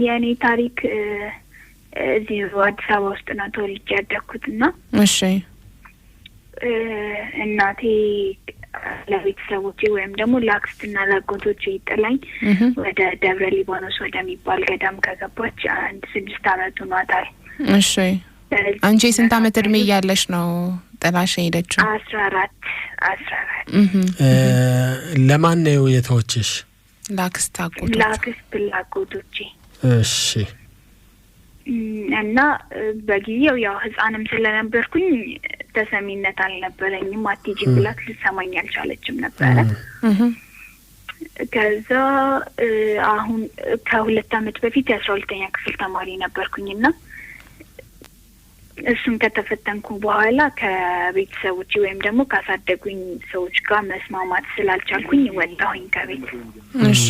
የኔ ታሪክ እዚህ አዲስ አበባ ውስጥ ነው ተወልጄ ያደግኩትና እሺ እናቴ ለቤተሰቦቼ ወይም ደግሞ ለአክስትና ለአጎቶቼ ጥላኝ ወደ ደብረ ሊባኖስ ወደሚባል ገዳም ከገባች 6 አመት ሆኗታል። እሺ አንቺ ስንት አመት እድሜ ያለሽ ነው ጥላሽ ሄደችው? 14 ለማን ነው የተወችሽ? ለአክስት ለአጎቶቼ። እሺ እና በጊዜው ያው ህፃንም ስለነበርኩኝ ተሰሚነት አልነበረኝም። አትጂም ብላት ልትሰማኝ አልቻለችም ነበር። ከዛ አሁን ከ2 አመት በፊት የ12ኛ ክፍል ተማሪ ነበርኩኝና እሱን ከተፈተንኩ በኋላ ከቤተሰቦቼ ወይም ደግሞ ካሳደጉኝ ሰዎች ጋር መስማማት ስላልቻልኩኝ ወጣሁኝ ከቤት። እሺ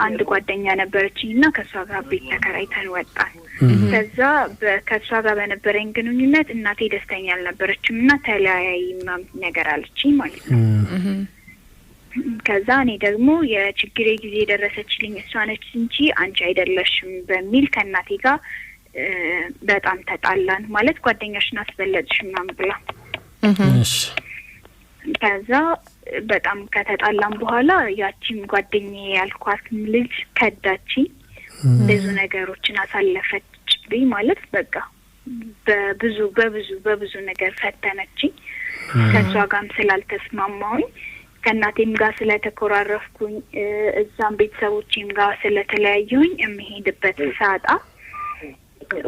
አንድ ጓደኛ ነበረችኝና ከሷ ጋር ቤት ተከራይተን ወጣን። ከዛ ከሷ ጋር በነበረኝ ግንኙነት እናቴ ደስተኛ አልነበረችምና ተለያይ ምናምን ነገር አለችኝ ማለት ነው። ከዛ እኔ ደግሞ የችግሬ ጊዜ ደረሰችልኝ እሷ ነች እንጂ አንቺ አይደለሽም በሚል ከእናቴ ጋር በጣም ተጣላን። ማለት ጓደኛሽን አስበለጥሽ ምናምን ብላ። እሺ ከዛ በጣም ከተጣላን በኋላ ያቺም ጓደኛዬ ያልኳት ልጅ ከዳችኝ። ብዙ ነገሮችን አሳለፈችብኝ ማለት በቃ በብዙ ነገር ፈተነችኝ። ከሷ ጋርም ስላልተስማማሁኝ ከእናቴም ጋር ስለተኮራረፍኩኝ እዛም ቤተሰቦቼም ጋር ስለተለያየሁኝ የሚሄድበት ሳጣ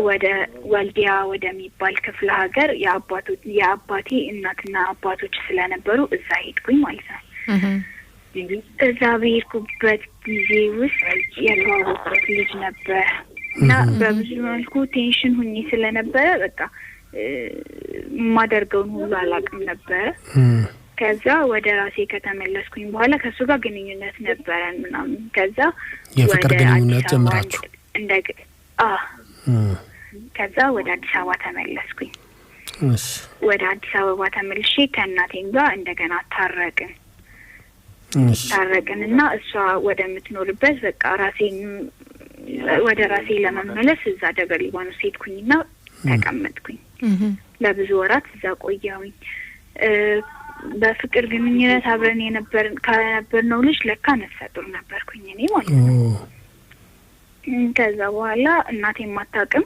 ወደ ወልዲያ ወደሚባል ክፍለ ሀገር የአባቴ እናትና አባቶች ስለነበሩ እዛ ሄድኩኝ ማለት ነው። እዛ በሄድኩበት ጊዜ ውስጥ የተዋወቅኩት ልጅ ነበር እና በብዙ መልኩ ቴንሽን ሁኜ ስለነበረ በቃ ማደርገውን ሁሉ አላውቅም ነበር። ከዛ ወደ ራሴ ከተመለስኩኝ በኋላ ከሱ ጋር ግንኙነት ነበረን ምናምን። ከዛ የፍቅር ግንኙነት ጀምራችሁ? ከዛ ወደ አዲስ አበባ ተመለስኩኝ። ወደ አዲስ አበባ ተመልሼ ከእናቴም ጋር እንደገና ታረቅንና እሷ ወደምትኖርበት በቃ ወደ ራሴ ለመመለስ እዛ ደብረ ሊባኖስ ሄድኩኝና ተቀመጥኩኝ። ለብዙ ወራት እዛ ቆየሁኝ። በፍቅር ግንኙነት አብረን ከነበርነው ልጅ ለካ ነፍሰ ጡር ነበርኩኝ እኔ ማለት ነው። ከዛ በኋላ እናቴ ማታውቅም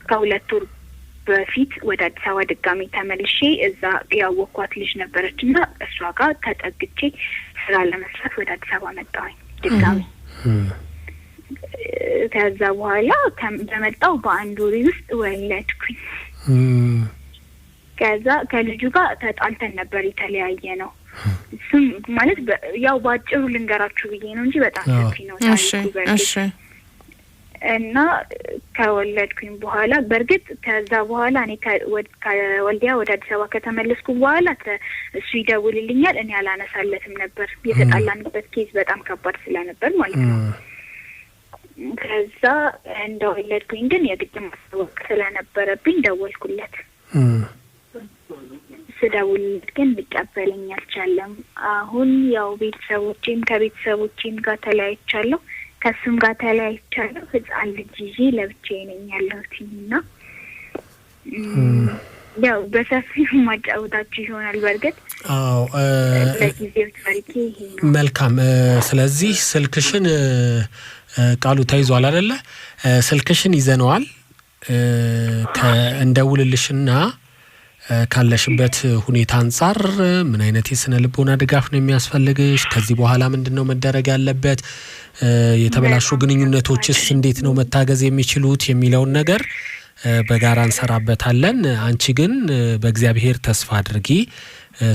ከ2 ወር በፊት ወደ አዲስ አበባ ድጋሚ ተመልሼ እዛ ያወኳት ልጅ ነበረችና እሷ ጋር ተጠግቼ ስራ ለመስራት ወደ አዲስ አበባ መጣሁኝ ድጋሚ። ከዛ በኋላ በመጣው በአንድ ወር ውስጥ ወለድኩኝ። ከዛ ከልጁ ጋር ተጣልተን ነበር የተለያየ ነው። እሱም ማለት ያው ባጭሩ ልንገራችሁ ብዬ ነው እንጂ በጣም ሰፊ ነው ታሪኩ። እሺ እና ከወለድኩኝ በኋላ በርግጥ ከዛ በኋላ እኔ ከወልዲያ ወደ አዲስ አበባ ከተመለስኩ በኋላ እሱ ይደውልልኛል፣ እኔ አላነሳለትም ነበር። የተጣላንበት ኬዝ በጣም ከባድ ስለነበር ማለት ነው። ከዛ እንደወለድኩኝ ግን የግድ ማስታወቅ ስለነበረብኝ ደወልኩለት። ስደውልለት ግን ሊቀበለኝ አልቻለም። አሁን ያው ከቤተሰቦቼም ጋር ተለያይቻለሁ፣ ከሱም ጋር ተለያይቻለሁ። ህፃን ልጅ ይዤ ለብቻዬ ነኝ ያለሁትና ያው በሰፊው ማጫወታችሁ ይሆናል በርግጥ። አዎ ለጊዜው ታሪኬ ይሄ ነው። መልካም። ስለዚህ ስልክሽን ቃሉ ተይዟል አይደለ? ስልክሽን ይዘነዋል። እንደውልልሽና ካለሽበት ሁኔታ አንፃር ምን አይነት የስነ ልቦና ድጋፍ ነው የሚያስፈልግሽ? ከዚህ በኋላ ምንድነው መደረግ ያለበት? የተበላሹ ግንኙነቶችስ እንዴት ነው መታገዝ የሚችሉት የሚለውን ነገር በጋራ እንሰራበታለን። አንቺ ግን በእግዚአብሔር ተስፋ አድርጊ።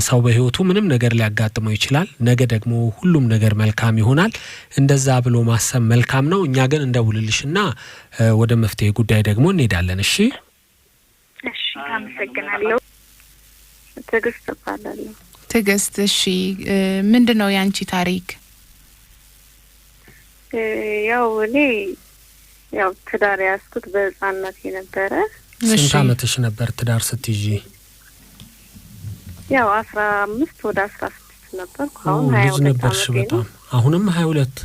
ሰው በህይወቱ ምንም ነገር ሊያጋጥመው ይችላል። ነገ ደግሞ ሁሉም ነገር መልካም ይሆናል። እንደዛ ብሎ ማሰብ መልካም ነው። እኛ ግን እንደውልልሽና ወደ መፍትሄ ጉዳይ ደግሞ እንሄዳለን። እሺ እሺ፣ አመሰግናለሁ። ትግስት እባላለሁ። ትግስት፣ እሺ ምንድነው ያንቺ ታሪክ? ያው እኔ ትዳር ያስኩት በህፃንነት ነበረ። ስንት አመትሽ ነበር ትዳር ስትይዢ? 15 ወደ 16 ነበር። አሁን 22 ነበርሽ። በጣም አሁንም 22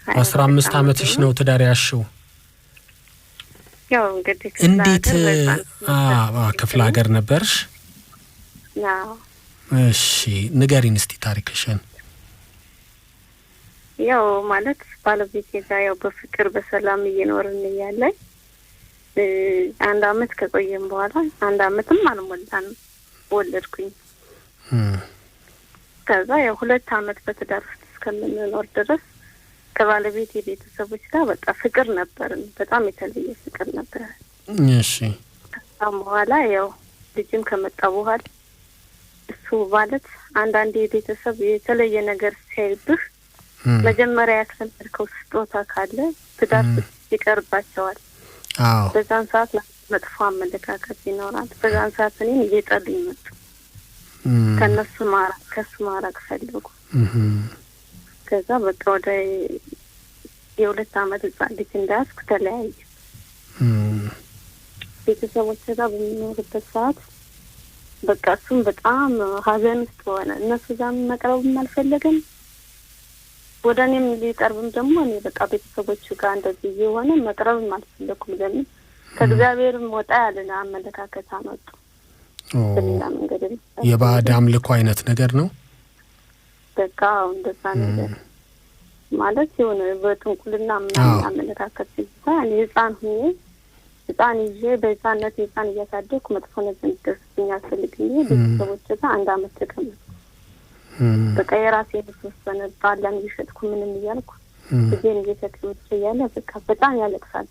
15 ዓመትሽ ነው ትዳር ያሽው? ያው እንግዲህ እንዴት ክፍለ ሀገር ነበርሽ? ያው እሺ ንገሪን እስቲ ታሪክሽን። ያው ማለት ባለቤቴ ጋር ያው በፍቅር በሰላም እየኖርን እያለን 1 አመት ከቆየን በኋላ 1 አመትም አልሞላንም ወለድኩኝ። ከዛ ያው 2 አመት በትዳር ውስጥ እስከምንኖር ድረስ ከባለቤቴ ቤተሰቦች ጋር በቃ ፍቅር ነበርን፣ በጣም የተለየ ፍቅር ነበር። እሺ ከዛም በኋላ ያው ልጅም ከመጣ በኋላ እሱ ማለት አንዳንዴ ቤተሰብ የተለየ ነገር ሲያይብህ መጀመሪያ ያከንተርከው ስጦታ ካለ ትዳር ይቀርባቸዋል። በዛን ሰዓት መጥፎ አመለካከት ይኖራል። በዛን ሰዓት እኔን እየጠሉኝ መጡ። ከነሱ ማራቅ ፈለጉ። ከዛ በቃ ወደ የ2 አመት ህጻን ልጅ እንዳያስኩ ተለያየ። ቤተሰቦቼ ጋር በሚኖርበት ሰዓት በቃ እሱም በጣም ሀዘን ውስጥ ሆነ። እነሱ ጋር መቅረብም አልፈለገም፣ ወደ እኔም ሊቀርብም ደግሞ እኔ በቃ ቤተሰቦቹ ጋር እንደዚህ የሆነ መቅረብም አልፈለኩም። ለምን ከእግዚአብሔርም ወጣ ያለ አመለካከት አመጡ። በሌላ መንገድ የባዕድ አምልኮ አይነት ነገር ነው። በቃ እንደዛ ነገር ማለት የሆነ በጥንቁልና ምናምን አመለካከት ሲባል ህፃን ይዤ በህፃንነት ህፃን እያሳደግኩ መጥፎ ነገር እንዲደርስብኝ አልፈልግም። ቤተሰቦቼ ጋር 1 አመት ተቀመጥኩ። በቃ የራሴ ተወሰነ ባላን እየሸጥኩ ምንም እያልኩ ልጄን እየተቀመጥኩ እያለ በቃ በጣም ያለቅሳል።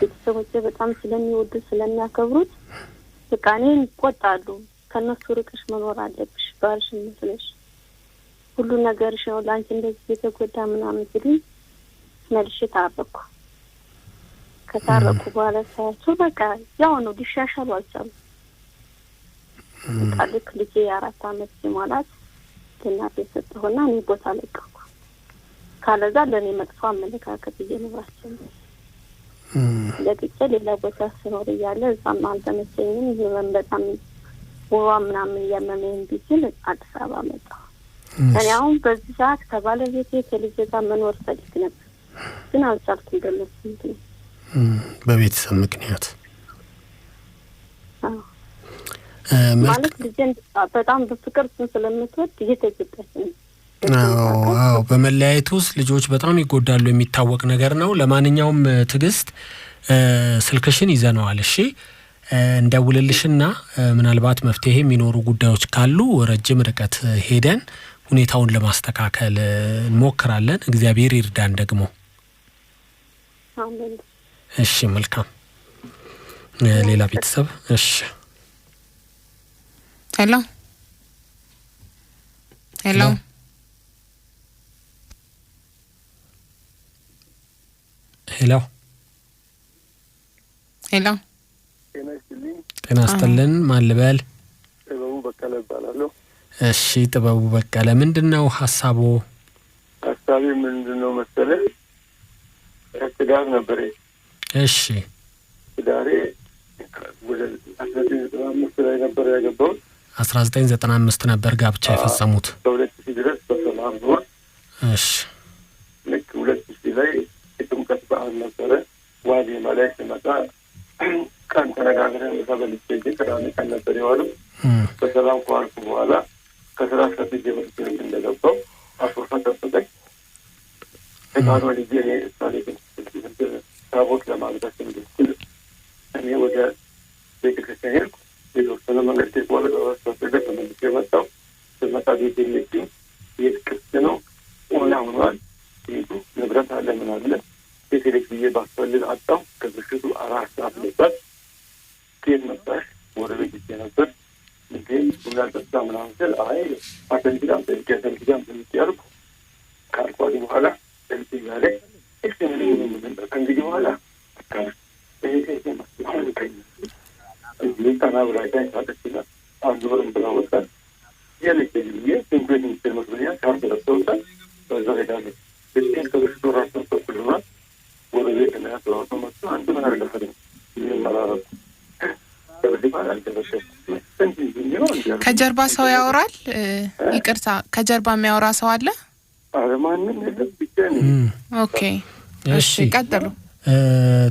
ቤተሰቦቼ በጣም ስለሚወዱ ስለሚያከብሩት በቃ እኔን ይቆጣሉ። ከነሱ ርቀሽ መኖር አለብሽ፣ ባልሽን መስለሽ ሁሉ ነገርሽ ነው ላንቺ እንደዚህ የተጎዳ ምናምን ሲሉኝ መልሼ ታረኩ። ከታረኩ በኋላ ሳያቸው በቃ ያው ነው ሊሻሻሉ አልቻሉም። በቃ ልክ ልጄ 4 አመት ሲሞላት ለእናቴ ሰጠሁና እኔ ቦታ ለቀኩ። ካለዛ ለእኔ መጥፎ አመለካከት እየኖራቸው ለጥቂት ሌላ ቦታ ስኖር እያለ እዛም አልተመቸኝም። ይሄን በጣም ወዋ ምናምን እያመመኝ ቢችል አዲስ አበባ መጣሁ። እኔ አሁን በዚህ ሰዓት ከባለቤቴ ከልጄ ጋር መኖር ፈልግ ነበር፣ ግን አልቻልኩም። በለስንት በቤተሰብ ምክንያት ማለት ልጄን በጣም በፍቅር ስለምትወድ እየተገባች ነው። አዎ በመለያየት ውስጥ ልጆች በጣም ይጎዳሉ፣ የሚታወቅ ነገር ነው። ለማንኛውም ትግስት ስልክሽን ይዘነዋል። እሺ እንደውልልሽና ምናልባት መፍትሄ የሚኖሩ ጉዳዮች ካሉ ረጅም ርቀት ሄደን ሁኔታውን ለማስተካከል እንሞክራለን። እግዚአብሔር ይርዳን ደግሞ። አሜን። እሺ መልካም። ሌላ ቤተሰብ እሺ ሄሎ ሄሎ ሄሎ ሄሎ ጤና ይስጥልን። ማን ልበል? ጥበቡ በቀለ እባላለሁ። እሺ ጥበቡ በቀለ፣ ምንድነው ሐሳቡ? ሐሳቤ ምንድነው መሰለህ? ትዳር ነበር። እሺ ትዳሬ ወደ 1995 ላይ ነበር ያገባው። 1995 ነበር ጋብቻ የፈጸሙት። 2000 ድረስ በሰላም ኖር። እሺ ልክ 2000 ላይ የጥምቀት በዓል ነበረ። ዋዲ ማለት ሲመጣ ቀን ተነጋግረን ተበልቼ ቅዳሜ ቀን ነበር የዋለው። በሰላም ከዋልኩ በኋላ ከስራ ሰጥቼ መጥቼ እንደገባው አስወፋ ተጠበቀኝ። ተቃዋሚ ልጄ እኔ ታቦት ለማግባት እንድችል እኔ ወደ ቤተክርስቲያን ሄድኩ። የተወሰነ መንገድ በኋላ በወሰደ ተመልሼ መጣሁ። ስመጣ ቤት የለችም። ቤት ክፍት ነው፣ ኦና ሆኗል። ቤቱ ንብረት አለ ምን አለ ቤቴሌክ ብዬ ባስፈልግ አጣሁ። ከምሽቱ 4 ሰዓት ነበር። ከየት መጣሽ? ወደ ቤት ነበር። ግን ቡና ጠጣ ምናምን ስል አይ አተንቲዳም ተንቲዳም ያልኩ ካልኳት በኋላ ተንቲዳ ላይ ከእንግዲህ በኋላ ተናብራይታኝ ሳቀችና አንዱ በርም ብላ ወጣል። የልጅ ብዬ ትንኩት ምስል መስለኛ ካርድ ረሰውታል። በዛ ሄዳለ ቤቴን ከበሽቶ ራሱን ተኩልናል። ወደ ቤት ና ያሰራቶ መጥቶ አንድ ምን አርገፈደ ይመራረቁ ከጀርባ ሰው ያወራል። ይቅርታ ከጀርባ የሚያወራ ሰው አለ? አረ ማንም የለም። ብቻ ኦኬ እሺ ቀጥሉ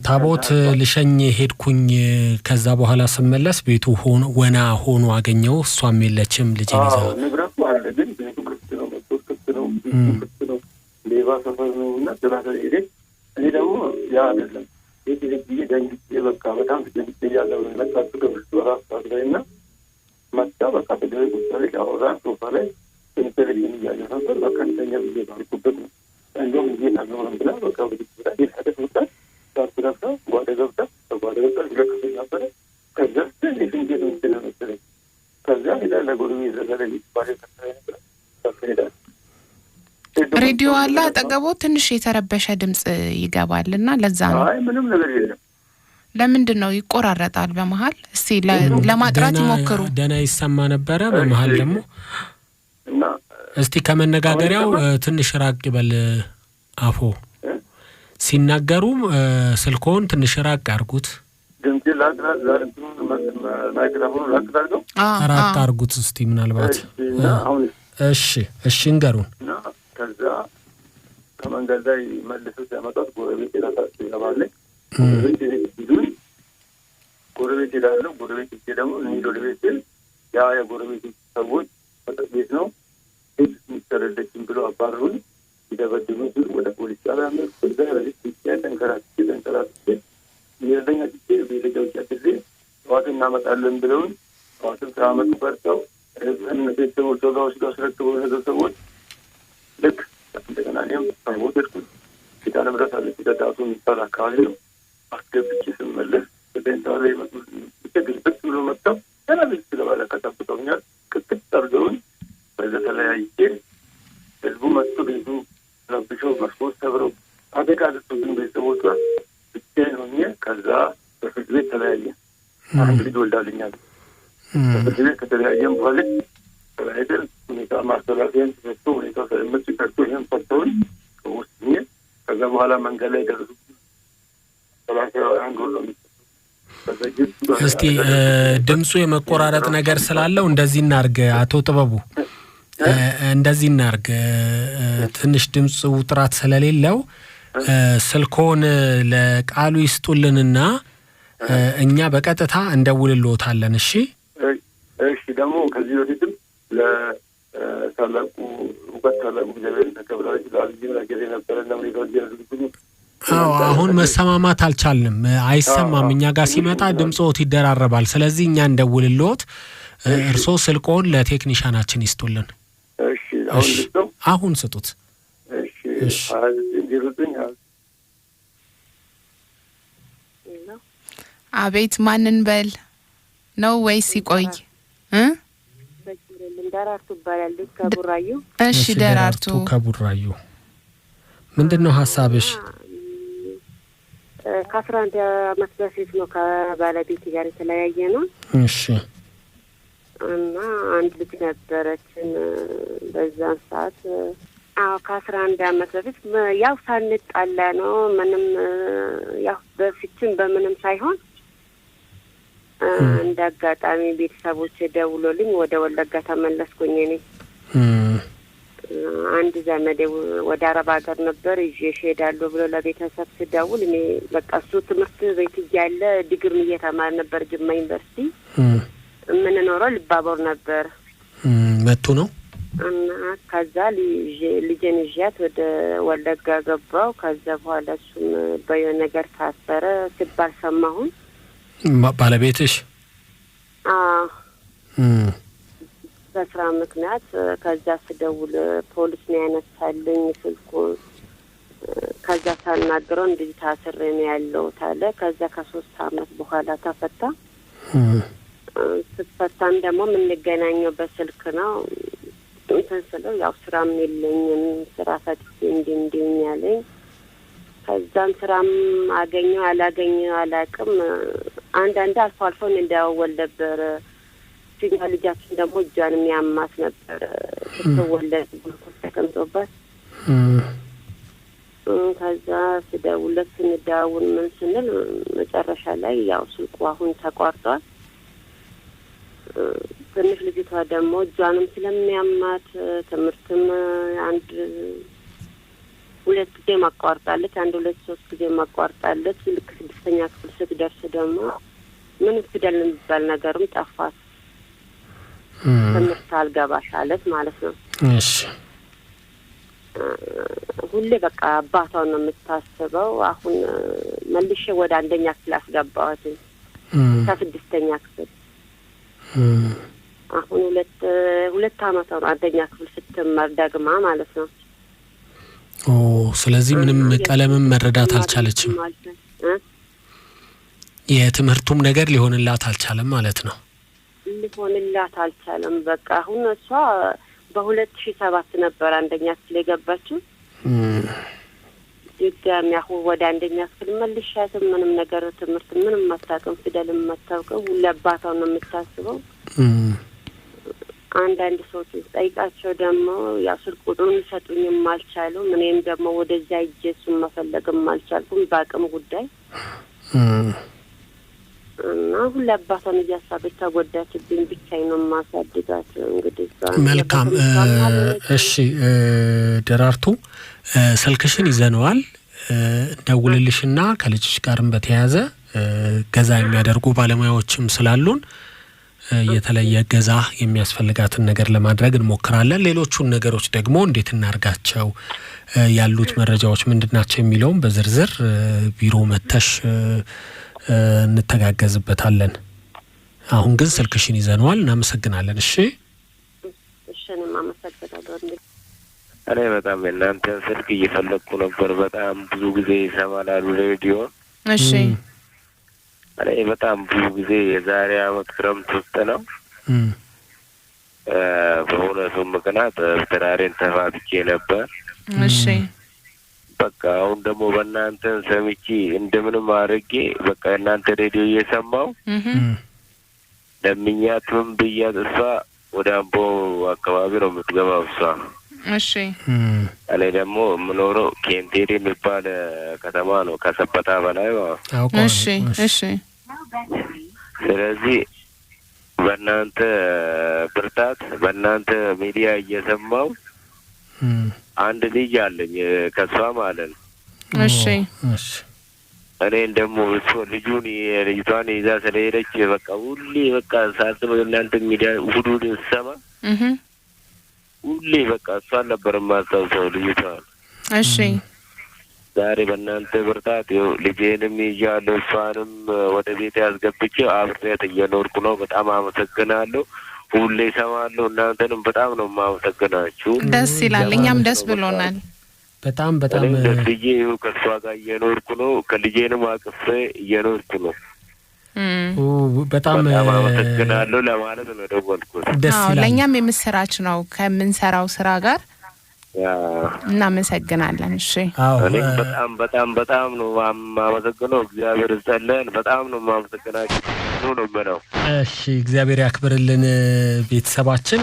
ታቦት ልሸኝ ሄድኩኝ ከዛ በኋላ ስመለስ ቤቱ ወና ሆኖ አገኘው እሷም የለችም ልጅ ይዛ ንብረቱ አለ ግን ቤቱ ክፍት ነው ክፍት ነው ሌባ ሰፈር ነውና ድራታ ሄደ እኔ ደግሞ ያ አይደለም የትግል ደንግጬ በቃ በጣም ደንግጬ ያለው ለካቱ ከብዙ ራስ አድርገውና መጣ በቃ ተደረገ ታሪክ አውራ ሶፋ ላይ ኢንተርቪው ያለው ነበር በቃ እንደኛ ብዬ ባልኩበት እንደውም ይሄን አገሩን ብላ በቃ ወደ ሀገር ወጣ ታጥራታ ወደገብታ ወደገብታ ለከፈል ነበር ከዛ እንዴት እንደነበር ከዛ ለጎረቤ ዘገለ ይባል ነበር ተፈሄደ ሬዲዮ አለ አጠገቦ ትንሽ የተረበሸ ድምጽ ይገባልና ለዛ ነው አይ ምንም ነገር የለም ለምንድን ነው ይቆራረጣል በመሃል እስቲ ለማጥራት ይሞክሩ ደና ይሰማ ነበር በመሃል ደግሞ እና እስቲ ከመነጋገሪያው ትንሽ ራቅ ይበል አፎ ሲናገሩ ስልኮን ትንሽ ራቅ አርጉት ድምጽ ማይክሮፎን ራቅ አርጉት እስቲ ምናልባት እሺ እንገሩን ከዛ ከመንገድ ላይ መልሰው ያመጣት ጎረቤት ይላል ጎረቤት ይላል ጎረቤት ደግሞ ጎረቤት ያ የጎረቤት ሰዎች ቤት ነው ይተረደችም ብሎ አባሩን ይደበድሙ ወደ ፖሊስ ጣቢያ ከዛ ለሊት ተንከራተተ የደኛ ቤተሰቦች ያጥዜ ዋት እናመጣለን ብለውን ዋት ሳመጡ በርተው ቤተሰቦች ጋር አስረክበው ሰዎች ልክ እንደገና ነው ሰዎች ኪዳነ ምሕረት አለ ኪዳቱ የሚባል አካባቢ ነው አስገብቼ ስመለስ በደንታው ላይ ተግልብጥ ብሎ መጣው ተናብት ስለባለ ከተፈጠኛል ክትት አድርገውን በተለያየ ህዝቡ መጥቶ ቤቱ ረብሸው መስኮት ሰብረው አደጋ አድርሰው ቤተሰቦቿ ብቻዬን ሆኜ ከዛ በፍርድ ቤት ተለያየ አንድ ልጅ ወልዳልኛል በፍርድ ቤት ከተለያየም በኋላ ተለያይተን ሁኔታ ማስተላለፊያን ተሰጥቶ ሁኔታ ሰለመች ከርቶ ይህን ፈተውን ከውስጥ ከዛ በኋላ መንገድ ላይ ደረሱ አንድ ወሎ እስቲ ድምጹ የመቆራረጥ ነገር ስላለው እንደዚህ እናርግ አቶ ጥበቡ እንደዚህ እናርግ ትንሽ ድምጹ ጥራት ስለሌለው ስልኮን ለቃሉ ይስጡልንና እኛ በቀጥታ እንደውልልዎታለን እሺ ደግሞ ከዚህ ወዲህም ለታላቁ ወጣላቁ ዘመን ተከብራይ ለአልጂራ ነበር እና አሁን መሰማማት አልቻልንም አይሰማም እኛ ጋር ሲመጣ ድምጾት ይደራረባል ስለዚህ እኛ እንደውልልዎት እርሶ ስልኮን ለቴክኒሻናችን ይስጡልን እሺ አሁን ስጡት እሺ አቤት ማንን በል ነው ወይስ ይቆይ ደራርቱ ባላል ከቡራዩ እሺ ደራርቱ ከቡራዩ ምንድነው ሐሳብሽ ከ11 ዓመት በፊት ነው ከባለቤቴ ጋር የተለያየ ነው እሺ እና አንድ ልጅ ነበረችን በዛን ሰዓት ከ11 ዓመት በፊት ያው ሳንጣላ ነው ምንም ያው በፊትም በምንም ሳይሆን እንዳጋጣሚ ቤተሰቦች ደውሎልኝ ወደ ወለጋ ተመለስኩኝ እኔ አንድ ዘመዴ ወደ አረብ ሀገር ነበር ይዤሽ ሄዳለሁ ብሎ ለቤተሰብ ሲደውል እኔ በቃ እሱ ትምህርት ቤት እያለ ዲግሪ እየተማረ ነበር ጅማ ዩኒቨርሲቲ ምን ኖረው ልባቦር ነበር መጥቶ ነው እና ከዛ ልጄን ይዣት ወደ ወለጋ ገባው ከዛ በኋላ እሱም በየሆነ ነገር ታሰረ ሲባል ሰማሁን ባለቤትሽ በስራ ምክንያት ከዛ ስደውል ፖሊስ ነው ያነሳልኝ ስልኩ ከዛ ሳናግረው እንደዚህ ታስሬ ነው ያለው ታለ ከዛ ከ3 አመት በኋላ ተፈታ ስትፈታን ደግሞ የምንገናኘው በስልክ ነው እንተንሰለው ያው ስራም የለኝም ስራ ፈትቼ እንዲያለኝ ከዛም ስራም አገኘው አላገኘው አላቅም አንዳንድ አልፎ እንደወል ነበር ሲኛ ልጃችን ደግሞ ጃንም ያማት ነበር ተወለደ ተከምቶባት ከዛ ስደውለት ስንዳውን ምን ስንል መጨረሻ ላይ ያው ስልኩ አሁን ተቋርጧል ትንሽ ልጅቷ ደግሞ ጃንም ስለሚያማት ትምህርትም አንድ ሁለት ጊዜ ማቋርጣለች። አንድ ሁለት ሶስት ጊዜ ማቋርጣለች። ልክ 6ኛ ክፍል ስትደርስ ደግሞ ምን ፊደል የሚባል ነገርም ጠፋት። ትምህርት አልገባሽ አለት ማለት ነው። እሺ ሁሌ በቃ አባቷን ነው የምታስበው። አሁን መልሼ ወደ 1ኛ ክፍል አስገባኋት ከ6ኛ ክፍል። አሁን ሁለት አመቷ ነው 1ኛ ክፍል ስትማር ደግማ ማለት ነው። ስለዚህ ምንም ቀለምም መረዳት አልቻለችም። የትምህርቱም ነገር ሊሆንላት አልቻለም ማለት ነው። ሊሆንላት አልቻለም። በቃ አሁን እሷ በ2007 ነበር 1ኛ ክፍል የገባችው። ድጋሚ አሁን ወደ 1ኛ ክፍል መልሻት ምንም ነገር ትምህርት ምንም አታውቅም፣ ፊደልም አታውቅም። ሁሌ አባቷን ነው የምታስበው። አንዳንድ ሰዎች ጠይቃቸው ደግሞ ያው ስልክ ቁጥሩን ይሰጡኝም አልቻሉም። እኔም ደግሞ ወደዛ እጄሱን መፈለግም አልቻልኩም በአቅም ጉዳይ እና ሁሌ አባቷን እያሳበች ተጎዳችብኝ። ብቻዬን ነው የማሳድጋት። እንግዲህ መልካም እሺ ደራርቱ ስልክሽን ይዘነዋል። ደውልልሽና ከልጅሽ ጋርም በተያያዘ ገዛ የሚያደርጉ ባለሙያዎችም ስላሉን የተለየ ገዛ የሚያስፈልጋትን ነገር ለማድረግ እንሞክራለን። ሌሎቹን ነገሮች ደግሞ እንዴት እናርጋቸው ያሉት መረጃዎች ምንድናቸው የሚለውን በዝርዝር ቢሮ መተሽ እንተጋገዝበታለን። አሁን ግን ስልክሽን ይዘነዋል። እናመሰግናለን። እሺ እኔም አመሰግናለሁ። እኔ በጣም እናንተን ስልክ እየፈለኩ ነበር። በጣም ብዙ ጊዜ ይሰማላሉ ሬዲዮ። እሺ እኔ በጣም ብዙ ጊዜ የዛሬ አመት ክረምት ውስጥ ነው በእውነቱ ምክንያት ትዳሬን ተፋትቼ ነበር። እሺ በቃ አሁን ደግሞ በእናንተን ሰምቼ እንደምንም አድርጌ በቃ እናንተ ሬዲዮ እየሰማው ለምኛቱም ብያት እሷ ወደ አምቦ አካባቢ ነው የምትገባው እሷ። እሺ እኔ ደግሞ የምኖረው ኬንቴሪ የሚባል ከተማ ነው ከሰበታ በላይ ነው። እሺ እሺ ስለዚህ በእናንተ ብርታት በእናንተ ሚዲያ እየሰማው አንድ ልጅ አለኝ ከሷ ማለት ነው። እሺ እኔን ደግሞ እሱ ልጁን ልጅቷን ይዛ ስለሄደች በቃ ሁሌ በቃ ሳስበው እናንተ ሚዲያ ሁሉ ሰማ ሁሌ በቃ እሷን ነበር የማስታውሰው ልጅቷን። እሺ ዛሬ በእናንተ ብርታት ልጄንም ይዣለሁ እሷንም ወደ ቤት ያስገብቼ አብሬያት እየኖርኩ ነው። በጣም አመሰግናለሁ። ሁሌ ሰማለሁ። እናንተንም በጣም ነው የማመሰግናችሁ። ደስ ይላል። እኛም ደስ ብሎናል። በጣም ልጄ ከእሷ ጋር እየኖርኩ ነው። ከልጄንም አቅፌ እየኖርኩ ነው። በጣም አመሰግናለሁ ለማለት ነው ደወልኩት። ደስ ይላል። ለእኛም የምስራች ነው ከምንሰራው ስራ ጋር እናመሰግናለን። እሺ እኔም በጣም ነው የማመሰግነው። እግዚአብሔር ይስጥልን። በጣም ነው የማመሰግናችሁ ነው የምለው። እሺ እግዚአብሔር ያክብርልን። ቤተሰባችን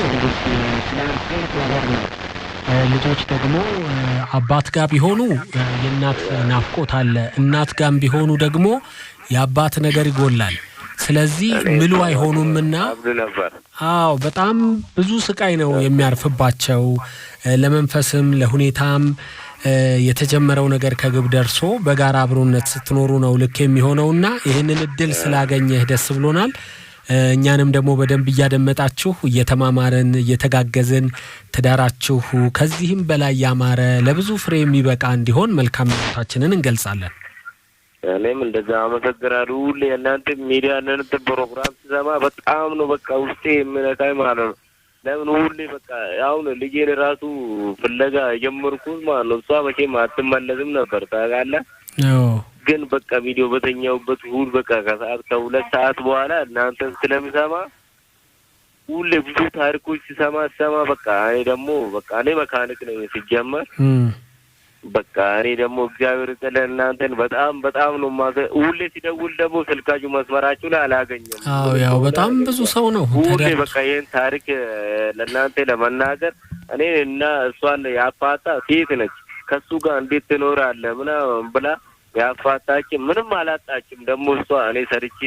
ልጆች ደግሞ አባት ጋር ቢሆኑ የእናት ናፍቆት አለ፣ እናት ጋር ቢሆኑ ደግሞ የአባት ነገር ይጎላል። ስለዚህ ምሉ አይሆኑምና በጣም ብዙ ስቃይ ነው የሚያርፍባቸው። ለመንፈስም ለሁኔታም የተጀመረው ነገር ከግብ ደርሶ በጋራ አብሮነት ስትኖሩ ነው ልክ የሚሆነውና ይህንን እድል ስላገኘህ ደስ ብሎናል። እኛንም ደግሞ በደንብ እያደመጣችሁ እየተማማረን እየተጋገዝን ትዳራችሁ ከዚህም በላይ ያማረ ለብዙ ፍሬ የሚበቃ እንዲሆን መልካም ምኞታችንን እንገልጻለን። እኔም እንደዛ አመሰግናለሁ። ሁሌ እናንተ ሚዲያ እናንተ ፕሮግራም ስሰማ በጣም ነው በቃ ውስጤ የምነካኝ ማለት ነው። ለምን ሁሌ በቃ አሁን ልጄን ራሱ ፍለጋ ጀመርኩት ማለት ነው። እሷ መቼም አትመለስም ነበር ታውቃለህ። ግን በቃ ቪዲዮ በተኛውበት ሁሉ በቃ ከ2 ሰዓት በኋላ እናንተን ስለምሰማ ሁሌ ብዙ ታሪኮች ስሰማ በቃ እኔ ደግሞ በቃ እኔ መካኒክ ነኝ ሲጀመር በቃ እኔ ደግሞ እግዚአብሔር ይመስገን እናንተን በጣም ነው ሁሌ ሲደውል ደግሞ ስልካችሁ መስመራችሁ ላይ አላገኘም። ያው በጣም ብዙ ሰው ነው ሁሌ በቃ ይሄን ታሪክ ለእናንተ ለመናገር እኔ እና እሷን ያፋታ ሴት ነች ከሱ ጋር እንዴት ትኖራለህ ምናምን ብላ ያፋታችም ምንም አላጣችም። ደግሞ እሷ እኔ ሰርቼ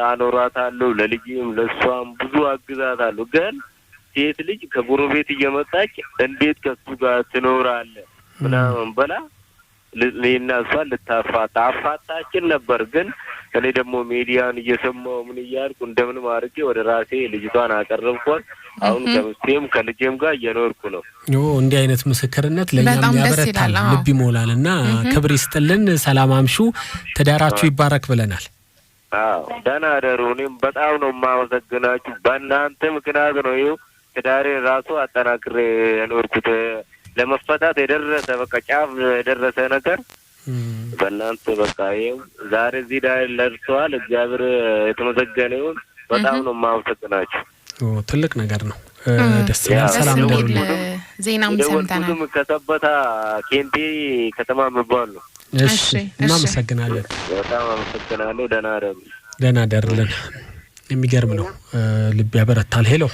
አኖራታለሁ ለልጅም ለሷም ብዙ አግዛታለሁ። ግን ሴት ልጅ ከጎረቤት እየመጣች እንዴት ከሱ ጋር ትኖራለህ ምናምን በላ ለይናሷ ልታፋታችን ነበር ግን እኔ ደግሞ ሚዲያን እየሰማው ምን ይያልኩ እንደምን ማርጌ ወደ ራሴ ልጅቷን አቀርብኳት አሁን ከመስተም ከልጄም ጋር እየኖርኩ ነው እንዲህ አይነት ምስክርነት ለኛም ያበረታል ልብ ይሞላልና ክብር ይስጥልን ሰላም አምሹ ተዳራችሁ ይባረክ ብለናል ደህና ደሩ እኔም በጣም ነው ማመሰግናችሁ በእናንተ ምክንያት ነው ተዳሬ ራሱ አጠናክሬ ያኖርኩት ለመፈታት የደረሰ በቃ ጫፍ የደረሰ ነገር በእናንተ በቃ ዛሬ እዚህ ላይ ደርሷል እግዚአብሔር የተመሰገነ ይሁን በጣም ነው ማመሰግናችሁ ትልቅ ነገር ነው ደስ ይላል ሰላም ደሩ ዜናም ሰምተናል ከተበታ ኬንቴ ከተማ መባል ነው እሺ እናመሰግናለን በጣም አመሰግናለሁ ደህና ደርልን የሚገርም ነው ልብ ያበረታል ሄሎ